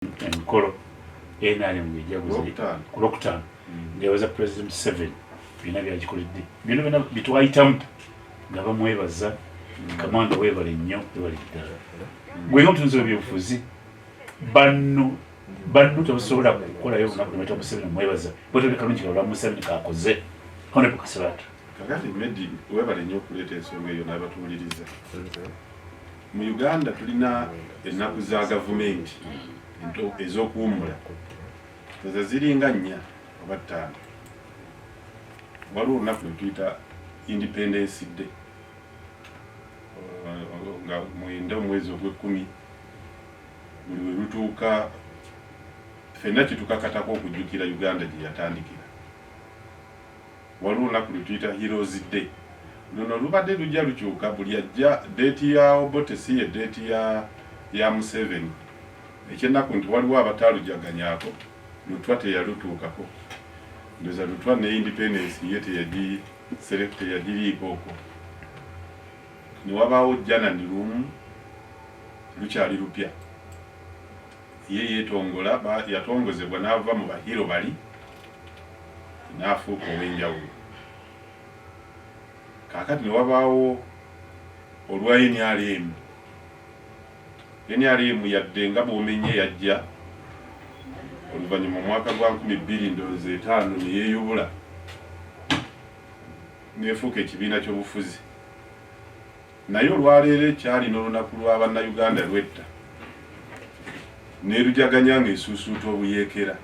emikolo NRM ng'ejaguze ku Lwokutaano ng'ewaza President 7 byonna byagikoledde byonna bitwayitamu nga bamwebaza Kamanda weebale nnyo weebale ddala gwe n'omutunzi w'ebyobufuzi banno tebasobola kukolayo olunaku lwe Museveni omwebaza bwetyo kalungi kalwa Museveni kakoze Honorable Kasibata kakati Medi weebale nnyo okuleeta ensonga eyo n'abatuwuliriza. Mu Uganda tulina ennaku za gavumenti ez'okuwummula ezo ziringa 4 oba 5. Waliwo olunaku lwe tuyita Independence Day nga mwenda omwezi ogw'ekkumi buli we lutuuka ffenna kitukakatako okujjukira Uganda gye yatandikira. Waliwo olunaku lwe tuyita Heroes Day. Luno lubadde lujja lukyuka buli ajja deeti ya Obote si ye deeti ya Museveni. Ekyennaku nti waliwo abataalujaganyaako Lutwa teyalutuukako. Ndoza Lutwa ne Independence ye teyagiriikooko. Ne wabaawo Janani lumu lukyali lupya. Ye yeetongola yatongozebwa n'ava mu bahiro bali n'afuuka ow'enjawulo. Kaakati ne wabaawo olwa NRM. NRM yadde nga bw'omenye yajja oluvannyuma mu mwaka gwa 2005 ne yeeyubula n'efuuka ekibiina ky'obufuzi. Naye olwaleero ekyalina olunaku lwa bannayuganda lwetta n'erujaganya ng'esuusuuta obuyeekera.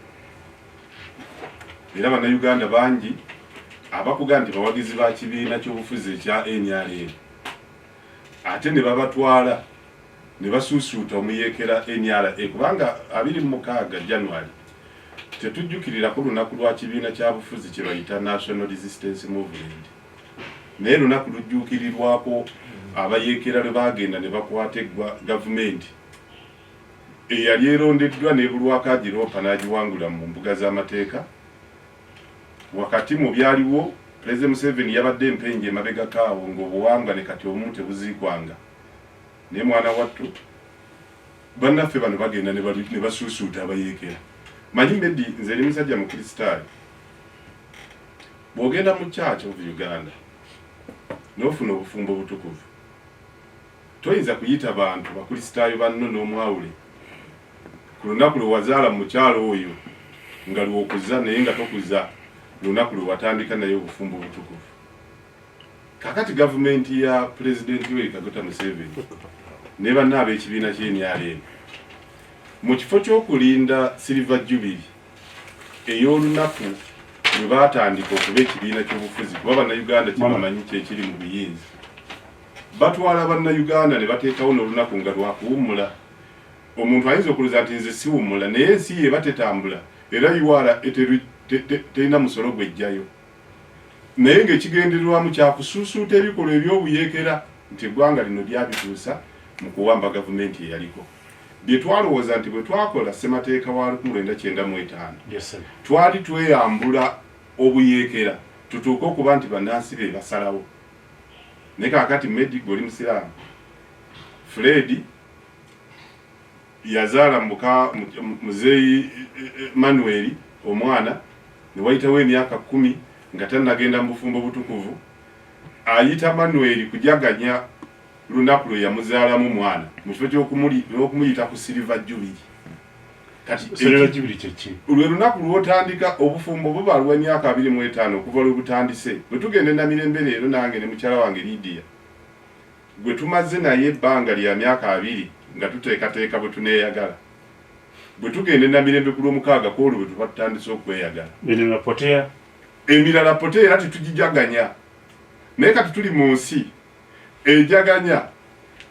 Era bannayuganda bangi abakuga nti bawagizi ba kibiina ky'obufuzi ekya NRM ate ne babatwala ne basuusuuta omuyeekera NRA kubanga 26 January tetujjukirira ku lunaku lwa kibiina kya bufuzi kye bayita National Resistance Movement. Naye lunaku lujjuukirirwako abayeekera lwe bagenda ne bakwata gavumenti eyali erondeddwa n'ebulwako Agiroopa n'agiwangula mu mbuga z'amateeka. Wakati mu byaliwo President Museveni yabadde empenje emabega kaawo ng'obuwangwa ne kati obumu tebuziikwanga. Naye mwana wattu bannaffe bano bagenda ne basuusuuta abayeekera. Manyi Medi nze eri musajja mukristaayo. Bw'ogenda mu Church of Uganda n'ofuna obufumbo butukuvu toyinza kuyita bantu bakristaayo banno n'omwawule ku lunaku lwe wazaala mu mukyalo oyo nga lw'okuza naye nga tokuza lunaku lwe watandika naye obufumbo butukuvu. Kakati gavumenti ya President Yoweri Kaguta Museveni ne banna ab'ekibiina ky'NRM mu kifo ky'okulinda Silver Jubilee ey'olunaku lwe baatandika okuba ekibiina ky'obufuzi kuba bannayuganda kibamanyi kyekiri mu buyinza, batwala bannayuganda ne bateekawo n'olunaku nga lwakuwummula. Omuntu ayinza okulooza nti nze siwummula naye ensi ye batetambula era yuwala terina musolo gwejjayo. Naye ng'ekigendererwamu kyakusuusuuta ebikolwa eby'obuyeekera nti eggwanga lino lyabituusa mu kuwamba gavumenti eyaliko. Bye twalowooza nti bwe twakola ssemateeka wa 1995 twali tweyambula obuyeekera tutuuke okuba nti bannansi be basalawo. Naye kaakati Medi gwe oli musiraamu. Fred yazaala muzeeyi Manuel omwana ne wayitawo emyaka 10 nga tannagenda mu bufumbo butukuvu. Ayita Manuel kujaganya lunaku lwe yamuzaalamu mwana mu kifo ky'okumuyita ku Silver Jubilee. Kati Silver Jubilee kyeki lwe lunaku lw'otandika obufumbo buba lwa myaka 25 okuva lwe butandise. Bwe tugenda na mirembe leero nange ne mukyala wange Lydia gwe tumaze naye ebbanga lya myaka 2 nga tuteekateeka bwe tuneeyagala. Bwe tugenda na mirembe ku lw'omukaaga kwolwo bwe tuba tutandise okweyagala. Emirala poteera era tetugijaganya. Naye kati tuli mu nsi ejaganya.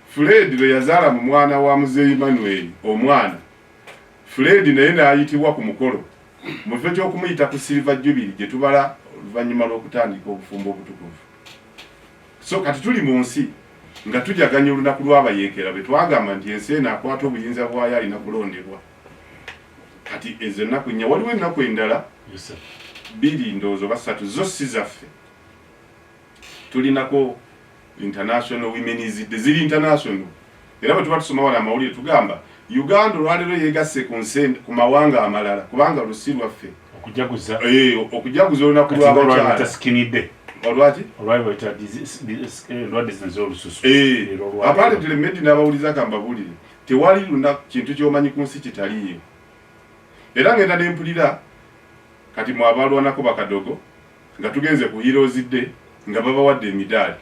Fred lwe yazaala mu mwana wa muzeeyi Manuel omwana. Fred naye n'ayitibwa ku mukolo mu kifo ky'okumuyita ku Silver Jubilee gye tubala oluvannyuma lw'okutandika obufumbo obutukuvu. So kati tuli mu nsi nga tujaganya olunaku lw'abayeekera bwe twagamba nti ensi eno akwata obuyinza bwayo alina kulondebwa. Kati ezo ennaku nnya waliwo ennaku endala bbiri ndowooza oba 3 zo si zaffe. Tulinako International Women's Day ziri international. Era bwe tuba tusoma wala amawulire tugamba Uganda olwalero yegasse ku mawanga amalala kubanga lusi lwaffe okujaguza olunaku lw'abakyala tasikini olwaki endwadde zino z'olususu apale telemedi n'abawuliza kambabulire tewali lunaku kintu ky'omanyi ku nsi kitaliiyo era ngenda nempulira kati mwabalwanako bakadogo nga tugenze ku Heroes Day nga babawadde emidaali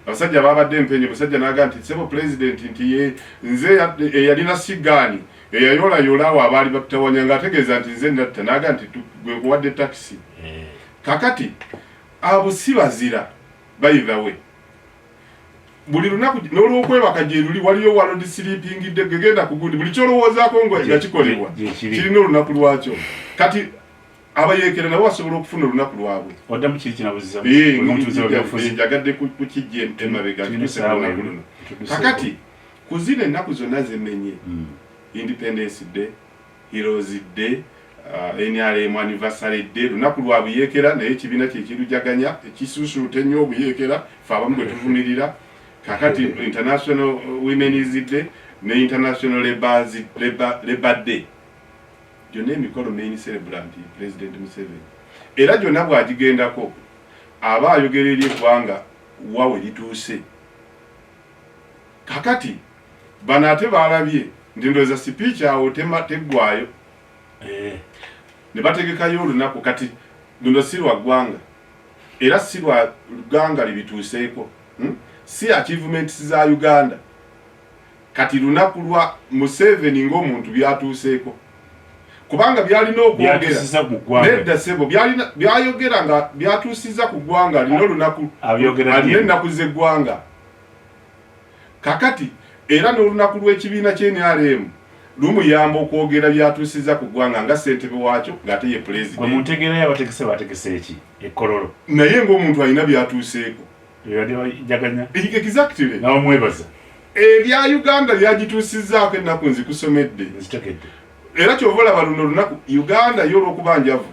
abasajja babadde empenye musajja n'aga nti sebo president nti nze yalina sigani eyayolayola abaali batawanya nga ategeeza nti nze natta n'aga nti gwe kuwadde taxi kakati abo si bazira bayivawe buli lunaku n'olwokwebaka gye luli waliyo walodi sleepingidde gegenda kugundi buli kyolowoozaako nga kikolebwa kirina olunaku lwakyo kati abayeekera nabo basobola okufuna olunaku lwabwe oddamu kiri kinabuziza njagadde kukijja emabega olunaku luno kakati ku zino ennaku zonna zemenye Independence Day, Heroes Day, NRM anniversary day lunaku lwa buyeekera naye ekibiina kyekirujaganya ekisuusuute ennyo obuyeekera fe abamu bwe tuvumirira kakati International Women's Day ne International Labour Day gyonna emikolo main celebrant President Museveni era gyonna bwagigendako aba ayogera eri eggwanga wawe lituuse kakati bano ate balabye ndi ndowooza speech awo teggwayo ne bategekayo olunaku kati luno si lwa ggwanga era si lwa ggwanga libituuseeko si achievements za Uganda kati lunaku lwa Museveni ng'omuntu byatuuseeko kubanga byalina okwogera nedda sebo byayogera nga byatuusiza ku ggwanga lino lunaku alina ennaku z'eggwanga kakati era n'olunaku lw'ekibiina ky'NRM lumuyamba okwogera byatuusiza ku ggwanga nga ssentebe waakyo ng'ate ye president gwe muntegeera yabategese bategese eki ekkololo naye ng'omuntu alina byatuuseeko jaganya exactly nawe mwebaza ebya Uganda byagituusizzaako ennaku nzikusomedde nzitegedde era kyova olaba luno lunaku Uganda yo olw'okuba njavu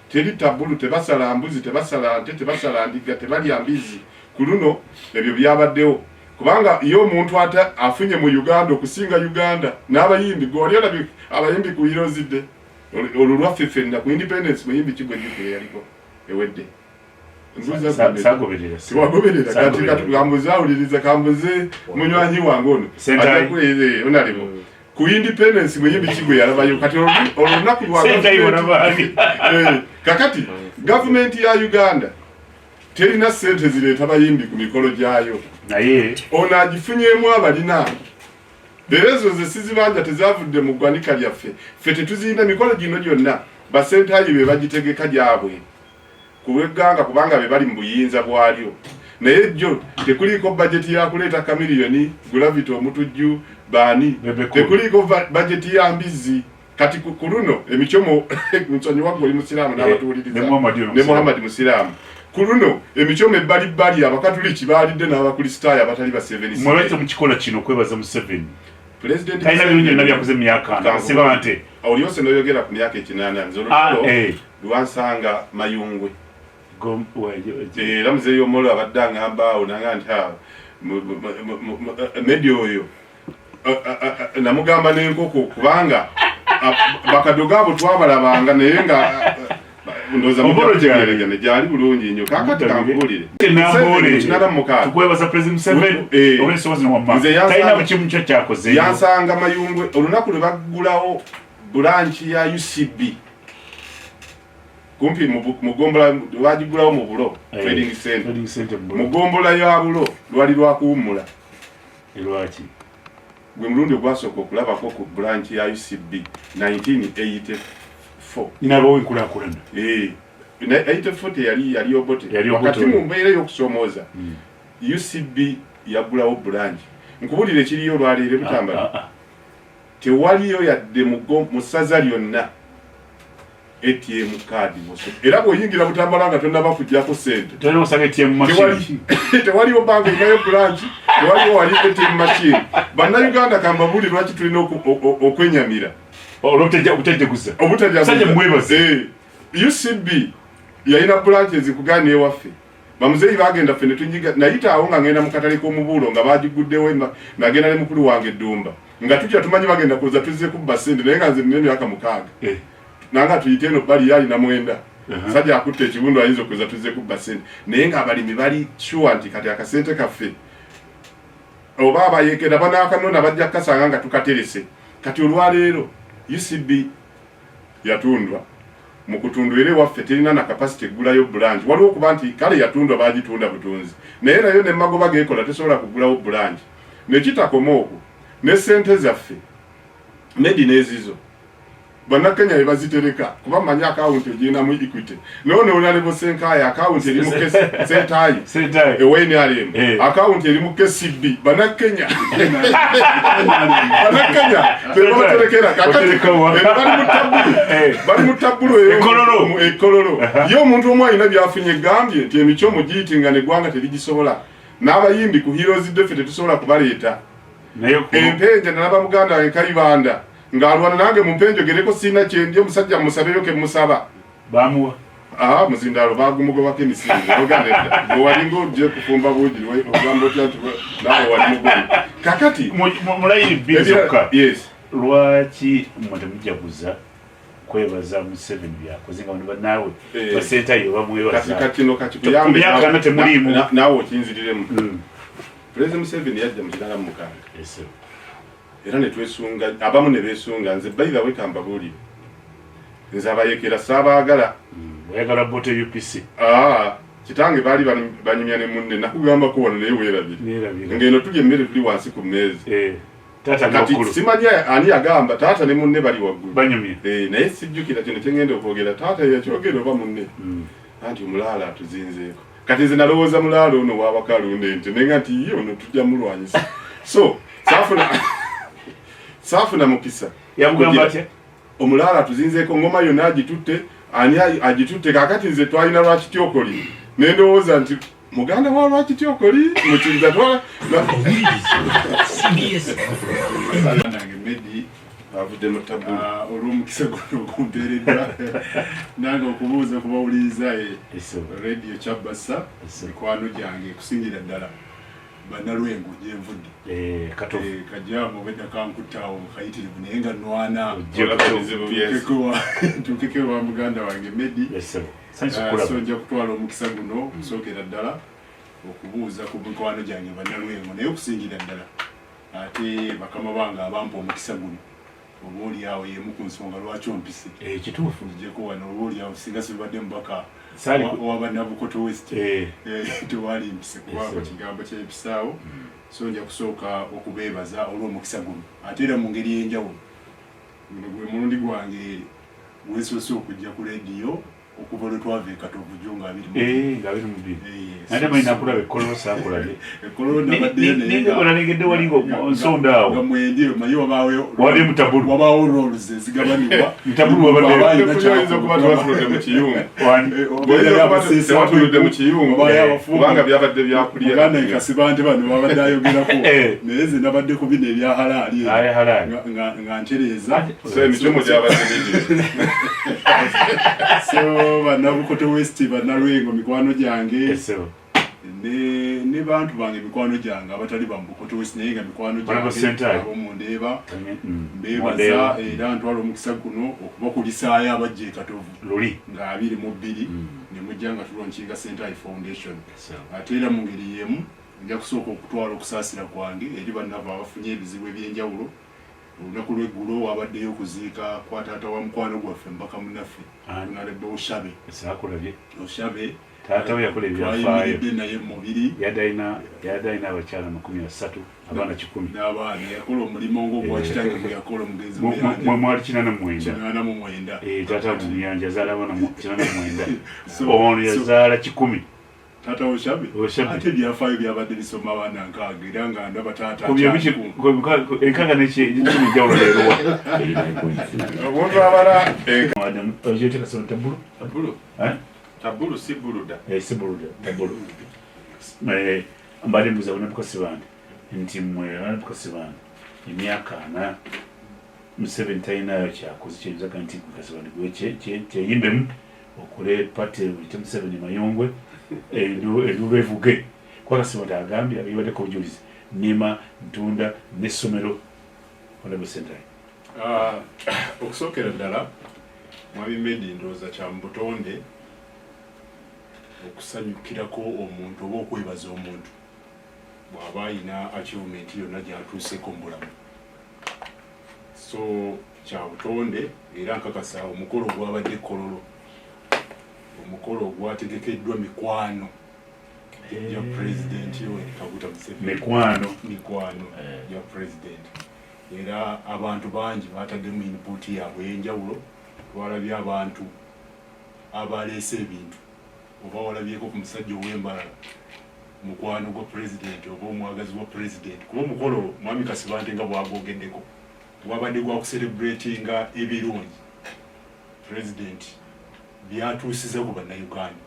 teri tabulu tebasala mbuzi tebasala nte tebasala ndiga tebalya mbizi ku luno ebyo byabaddewo kubanga iyo omuntu ata afunye mu Uganda okusinga Uganda n'abayimbi gwali olabye abayimbi ku Heroes Day olulwaffe ffenna ku Independence muyimbi kigwe jjukire yaliko ewedde sagoberera kati kambuze awuliriza kambuze munywanyi wange ono onalimo ku Independence muyimbi kigwe yalabayo kati olunaku lwa kakati gavumenti ya Uganda terina ssente zireeta bayimbi ku mikolo gyayo naye ono agifunyemu abalina era ezo ze sizibanja tezavudde mu ggwanika lyaffe ffe tetuzirina mikolo gino gyonna basentaayi be bagitegeka gyabwe ku lw'egganga kubanga be bali mu buyinza bwalyo naye jjo tekuliiko bajeti ya kuleeta kamiliyoni gulavity omutujju baani tekuliiko bajeti ya mbizi kati ku luno emicomo nsonyi wagwe oli musiraamu n'abatuwuliriza ne Muhammad musiraamu ku luno emicomo ebbalibbali abakatuliki baalidde n'abakristaayo abatali ba 76 mwebazze mu kikola kino okwebaza Museveni talina birungi byonna byakoze mu myaka nasiba nte oli yose n'oyogera ku myaka 8 nze olutalo lwansanga Mayungwe era muzeeyo omolo abadde aŋŋamba awo nanga nti media oyo namugamba n'enkoko kubanga bakadogo abo twabalabanga naye nga ndoza mugeragane gyali bulungi nnyo kakati kankubuulire tukwebaza President Museveni obesobozi n'owamma talina bukimu kyo kyakoze yansanga Mayungwe olunaku lwe baggulawo bulanchi ya UCB kumpi mugombola wagigulawo mu bulo trading center mugombola ya bulo lwali lwakuwummula lwaki gwe mulundi ogwasooka okulabako ku branch ya UCB 1984 inabo wenkulaakulana 84 yali obote wakati mu mbeera y'okusomooza UCB yagulawo branch nkubulire ekiriyo olwaleero butambala tewaliyo yadde mu ssaza lyonna ATM card moso era bw'oyingira butambala nga tonnaba kuggyako ssente tolina osanga ATM machine tewaliyo banka inayo branch tewaliyo wali ATM machine bannayuganda kambabuli lwaki tulina okwenyamira obutejeguza mwebaze UCB yalina branch ezikugana ewaffe bamuzeeyi bagenda ffene tunyiga nayita awo nga ngenda mu katale k'omubuulo nga bagiguddewo nagenda ne mukulu wange Ddumba nga tutya tumanyi bagenda kuza tuzze kubba ssente naye nga nze nina emyaka 6 nanga tuyite eno bali yali na mwenda sajja akutte ekiwundu ayinza okuza tuzze kubba ssente naye nga abalimi bali sure nti kati akasente kaffe oba abayekera banaakanona bajja kasanga nga tukaterese kati olwaleero UCB yatundwa mu kutundwere waffe terina na capacity gulayo branch waliwo kuba nti kale yatundwa bagitunda butunzi naye nayo ne magoba gekola tesobola kugulawo branch nekitakoma okwo ne sente zaffe nezizo Banakenya ebazitereka kuba manya account egina mu Equity none olale bo senkaya account eri mu sentayi eweni ali account eri mu KCB Banakenya tebaterekera kakati bali mutabulu ekololo yo omuntu omwe alina byafunye gambye nti emicho mugiitinga ne gwanga terigisobola n'abayimbi ku Heroes Defe tetusobola kubaleeta empenje nalaba muganda wange Kayibanda ngalwana nange mumpenjo gereko sina kyendye musajja musabeyo ke musaba bamuwa muzindalo bagumugo bakemisinga ogadenda bo walingo je kufumba buji we ogambo tyatu nawo walimugo kakati mulayiri bizoka yes lwaki mutemujjaguza kwebaza mu 7 byakoze nga bano nawe basenta yo bamwebaza kati no kati kuyambe yakana temulimu nawo kinziriremu President 7 yajja mukirala mukanga yes era ne twesunga abamu ne besunga nze by the way kamba buli nze abayekera sabaagala oyagala bote UPC kitange bali banyumya ne munne nakugamba ko wano naye weerabire ngeno tuje emmere tuli wansi ku mmeezi tata kati simanya ani agamba tata ne munne bali waggulu banyumya naye sijjukira kino kyengenda okwogera tata yakyogera oba munne anti omulaala atuzinzeeko kati nze nalowooza mulaala ono wabakalunde nti nenga nti ye ono tujja mulwanyisa so safuna mukisa yamugamba atya omulala tuzinzeeko ngoma yonna agitutte ani agitutte kakati nze twalina lwakityokoli nendowooza nti muganda wa lwakityokoli mukinza twala nange Medi avudde mu tabulu olw'omukisa guno okumpeereddwa nange okubuuza kubawuliriza radio Kyabasa mikwano gyange kusingira ddala Banalwengo gyenvudde kajjamu bedda kankutawo kayitirivu naye nga nwana tukekewa muganda wange Medi so nja kutwala omukisa guno okusookera ddala okubuuza ku mikwano gyange Banalwengo naye okusingira ddala ate bakama bange abampa omukisa guno oba oli awo yemu ku nsonga lwaki ompise kituufu nijeko wano oba oli awo singa sibadde mubaka waba Nabukoto West tewali mpise kubanga kigambo ky'episaawo so nja kusooka okubeebaza olw'omukisa guno ate era mu ngeri y'enjawulo guno gwe mulundi gwange gwesoose okujja ku rediyo okuva lwe twava e Katovu jo nga 22 ate balina kulaba ekkololo saakulabye ekkololo nabadde olabegedde walingo nsonda awo nga mwendye maye wali mutabulu wabaawo roles ezigabanibwa mutabulu wabaddeoyinza okuba twatuludde mu kiyungu mu kiyungu kubanga byabadde byakulya Uganda nkasiba nti bano babadde ayogerako naye ze nabadde ku bino ebya halaali nga ntereeza emicomo gyabadde biri so Banabukoto West Banalwengo mikwano gyange ne bantu bange mikwano gyange abatali Babukoto West naye nga mikwano gyange abomundeeba mbeebaza era ntwala omukisa guno okubakulisaayo abajja e Katovu nga 22 ne mujja nga tulonkinga Sentai Foundation ate era mu ngeri yemu nja kusooka okutwala okusaasira kwange eri bannava abafunye ebizibu eby'enjawulo olunaku lw'eggulo wabaddeyo okuziika kwa taata wa mukwano gwaffe mbaka munaffe Honorable Oshabe taata we yakola ebyafaayo naye mubiri yadayina abakyala 30 abaana 10 n'abaana yakola omulimu ng'ogwa kitange gwe yakola omugenzi mwe mwali 89 taata mu nyanja azaala abaana 89 ono yazaala 10 Tata Oshabe ate byafaayo byabadde bisoma abaana nkaaga era nga ndaba taata enkaga nekijawulo leero omuntu abala tabulu si buluda tabulu mbadde mbuza Banabukosi bandi nti mwe Banabukosi bandi emyaka 4 Museveni talinayo kyakoze kyebizaga nti Bukasi bandi gwe kyeyimbemu okole pate buyite Museveni Mayongwe elubevuge kwakasiba agambye abibadde ku bujulizi nima ntunda n'essomero Honorable Sentai. Okusookera ddala mwami Medi ndowooza kya mu butonde okusanyukirako omuntu oba okwebaza omuntu bw'aba alina achievement yonna gy'atuuseeko mu bulamu. So kya butonde era nkakasa omukolo gwabadde Kololo, omukolo ogwategekeddwa mikwano ya President Yoweri Kaguta Museveni. Mikwano ya President. Era abantu bangi bataddemu input yaabwe ey'enjawulo. Twalabye abantu abaleese ebintu oba walabyeko ku musajja ow'embalala mukwano gwa President oba omwagazi wa President. Kuba omukolo mwami Kasibante nga bwagwogeddeko gwabadde gwa kucelebratinga ebirungi President byatuusiza ku bannayuganda.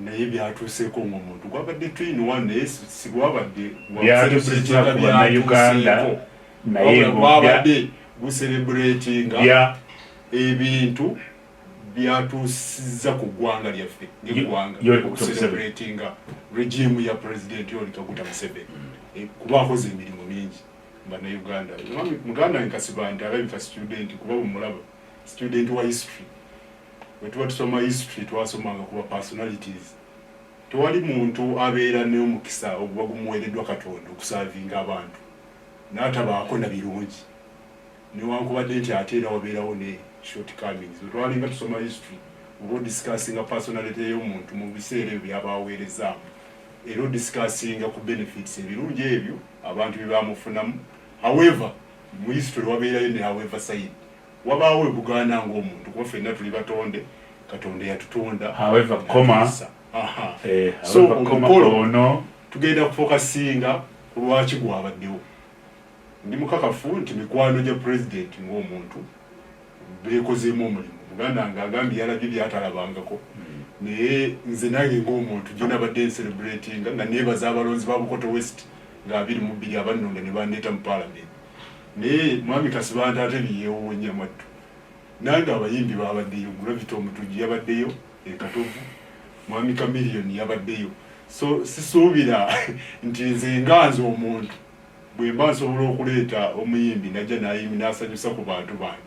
Naye byatuuseeko ng'omuntu gwabadde twin-one naye si gwabadde byatuusiza ku bannayuganda naye gwabadde gucelebratinga ebintu byatuusiza ku ggwanga lyaffe ng'eggwanga okucelebratinga regime ya President Yoweri Kaguta Museveni kuba akoze emirimu mingi bannayuganda. Muganda Nkasibante alabika student kuba bwemulaba student wa history. Bwe tuba tusoma history twasomanga kuba personalities. Tewali muntu abeera n'omukisa oguba gumuweereddwa Katonda okusavinga abantu n'atabaako na birungi newankubadde nti ate era wabeerawo ne shortcomings. Twalinga tusoma history oba discussinga personality y'omuntu mu biseera ebyo by'abaweerezaamu era odiscussinga ku benefits ebirungi ebyo abantu bye bamufunamu. However mu history wabeerayo ne however side. Wabaawo ebugaana ng'omuntu kuba ffenna tuli batonde Katonda yatutonda. However comma so omukolo tugenda kufokasinga ku lwaki gwabaddewo. Ndi mukakafu nti mikwano gya President ng'omuntu beekozeemu omulimu. Muganda ng'agambye yalabye byatalabangako naye nze nange ng'omuntu gye nabadde ncelebratinga nga neebaza abalonzi ba Bukoto West nga 22 abannonda ne bandeeta mu Parliament. Naye mwami Kasibante ate yeewo Nyamattu nange abayimbi babaddeyo. Gravity Omutugi yabaddeyo, Katovu, mwami Chameleone yabaddeyo. So sisuubira nti nze nganze omuntu bwe mba nsobola okuleeta omuyimbi najja nayimbi n'asanyusa ku bantu bange.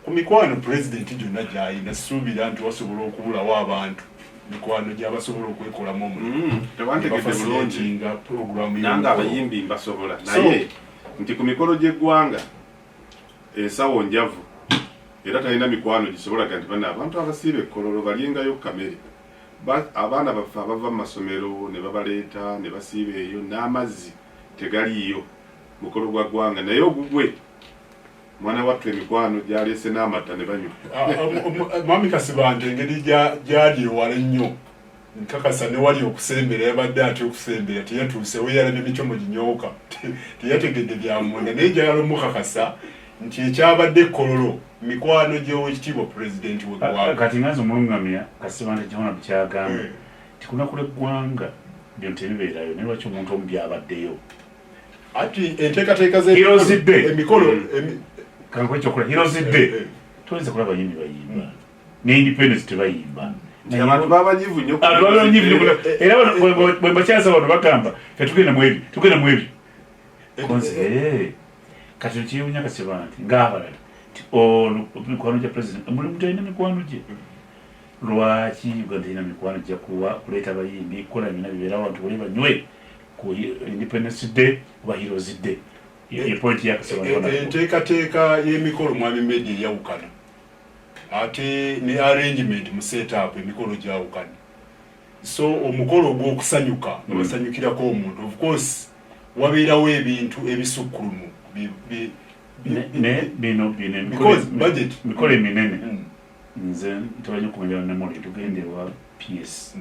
Ku mikwano President gyonna gy'alina sisuubira nti wasobola okubulawo abantu mikwano gy'abasobola okwekolamu omulimu. Tebantegedde bulungi nga programu nange abayimbi mbasobola naye nti ku mikolo gy'eggwanga ensawo njavu era talina mikwano gisobolaga nti bana abantu abasiiba ekkololo balyengayo kamere. Abaana baffe abava mu masomero ne babaleeta ne basiiba eyo n'amazzi tegaliiyo mukolo gwa ggwanga naye ogugwe mwana wattu emikwano gyaleese n'amata ne banywa. Mwami Kasibante engeri gyali ewala ennyo nkakasa ne wali okusembera yabadde ate okusembera teyatuuse we yalabye emicomo ginyooka teyategedde byamunda naye gyala omukakasa nti ekyabadde ekkololo mikwano gy'owekitiibwa President w'eggwanga. Kati nganze omulungamya Kasibante kyona bukyagamba ti kunaku lw'eggwanga byonna tebibeerayo naye lwaki omuntu omu byabaddeyo. Ati enteekateeka emikolo kankwekyokula Heroes Day toyinza kulaba abayimbi bayimba ne Independence tebayimba. Abantu babanyivu nnyo era bwe mbakyaza bano bagamba fe tugenda mu ebyo konze kati kyewunya Kasibante ng'abalala ti ono mikwano gya President mulimu talina mikwano gye. Lwaki Uganda talina mikwano gya kuleeta abayimbi kola byonna bibeera abantu bali banywe ku Independence Day oba Heroes Day. Point ya Kasibante enteekateeka y'emikolo mwami Medi eyawukana ate ne arrangement mu setup emikolo gyawukana. So omukolo ogw'okusanyuka nabasanyukirako omuntu of course wabeerawo ebintu ebisukkulumu budget mikolo eminene. Nze tebanyi okumenya nemuli tugende wa PS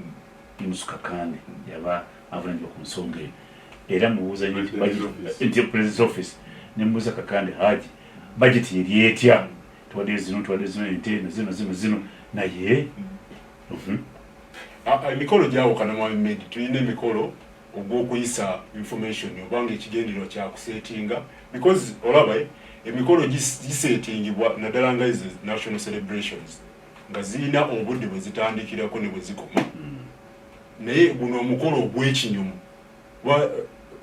Imusuka Kane yaba avunanyizibwa ku nsonga eyo era mubuuza nti President's Office nemubuuza Kakande Haji budget yeri etya tuwadde zino ente zino naye emikolo gyawukana mwami Medi. Tulina emikolo ogw'okuyisa information obanga ekigendererwa kyakusetinga because olaba emikolo gisetingibwa naddala nga izi national celebrations nga zirina obudde bwe zitandikirako ne bwe zikoma. Naye guno omukolo ogw'ekinyumu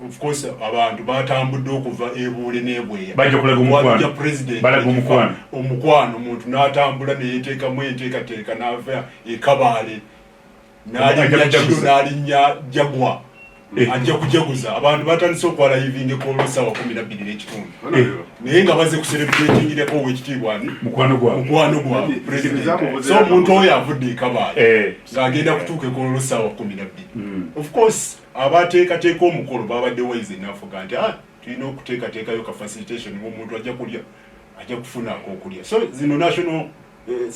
of course abantu batambudde okuva ebuule n'ebweya bajja kulaga omukwano omuntu n'atambula neyeteekamu enteekateeka n'ava ekabaale n'alinnya jagwa ajja kujaguza abantu batandise okwalayivinga ekoolwa essaawa 12:00 naye nga baze kuserebuletingireko owekitiibwa mukwano gwa president so omuntu oyo avudde ekabaale ng'agenda kutuuka ekoolwa essaawa 12:00 of course abateekateeka omukolo babadde wise enough ga nti tulina okuteekateekayo ka facilitation ng'omuntu ajja kulya ajja kufuna akokulya so zino national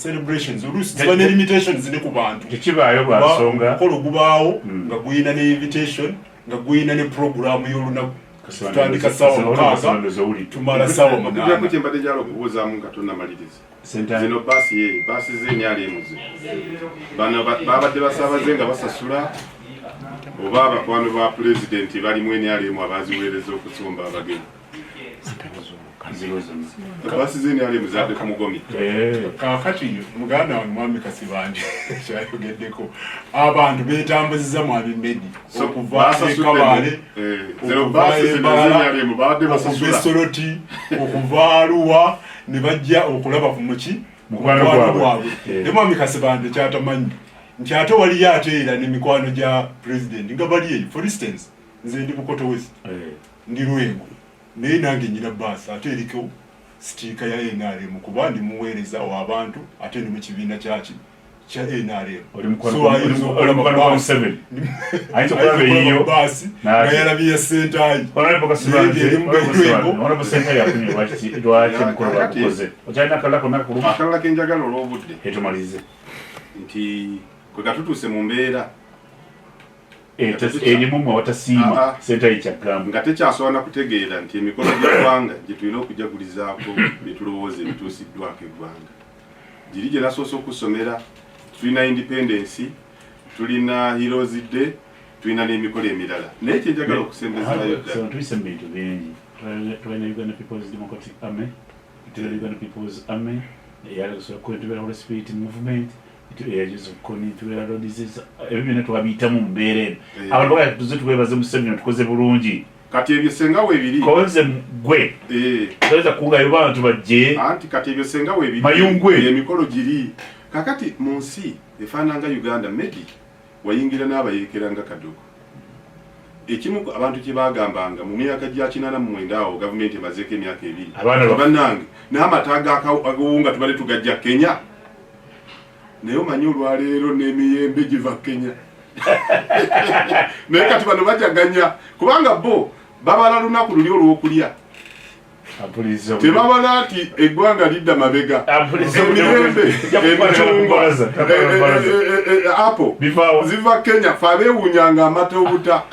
celebrations oluusi ziba ne limitations ne ku bantu tekibaayo lwansonga omukolo gubaawo nga guyina ne invitation nga guyina ne programu y'olunaku tutandika ssaawa 6 tumala ssaawa 8 kyembadde gyala okubuuzaamu nga tonnamaliriza zino baasi z'enyaleemuzi bano babadde basaabaze nga basasula oba abakwano ba pulezidenti balimu enyaleemu abaziweereza okusumba abagenyi basi z'enyaleemu zadde ku mugomi kaakati muganda wange mwami Kasibandi kyayogeddeko abantu beetambuziza mu abimedi okuva ekabaale okuva embala okuva esoloti okuva aluwa ne bajja okulaba ku muki mukwano gwabwe ne mwami Kasibandi kyatamanyi nti ate waliyo ate era n'emikwano gya president nga bali eyo for instance nze ndi Bukoto West ndi Lwengo naye nange nyina baasi ate eriko sitiika ya NRM kuba ndi muweereza w'abantu ate ndi mu kibiina kya NRM baasi nga yalabye sentayi akalala kenjagala olw'obudde nti kwe katutuuse mu mbeera erimu mwe watasiima sentayi kyagamba nga tekyasobola kutegeera nti emikolo gy'eggwanga gye tulina okujagulizaako byetulowooza ebituusiddwako eggwanga giri gye nasoose okusomera tulina independence tulina heroes day tulina n'emikolo emirala naye kyenjagala okusembezayo tuyise mu bintu bingi tulina Uganda People's Democratic Army tulina Uganda People's Army tubeera Holy Spirit Movement ebyo twabiyitamu mu mbeera eno abantu baga tuze tuwebaze Museveni tukoze bulungi kati ebyo senga weebiri koze gwe toyinza kungayo bantu bajje anti kati ebyo senga weebiri mayungwe emikolo giri kakati mu nsi efaananga Uganda maybe wayingira n'abayeekera nga Kadogo ekimu abantu kye bagambanga mu myaka gya 89 awo gavumenti emazeeko emyaka 2 bannange n'amata ag'obuwunga tubale tugajja Kenya naye omanyi olwaleero n'emiyembe giva Kenya naye kati bano bajaganya kubanga bo babala lunaku luli olw'okulya tebabala nti eggwanga lidda mabega emirembe emicungwa apo ziva Kenya fe abeewuunyanga amata obuta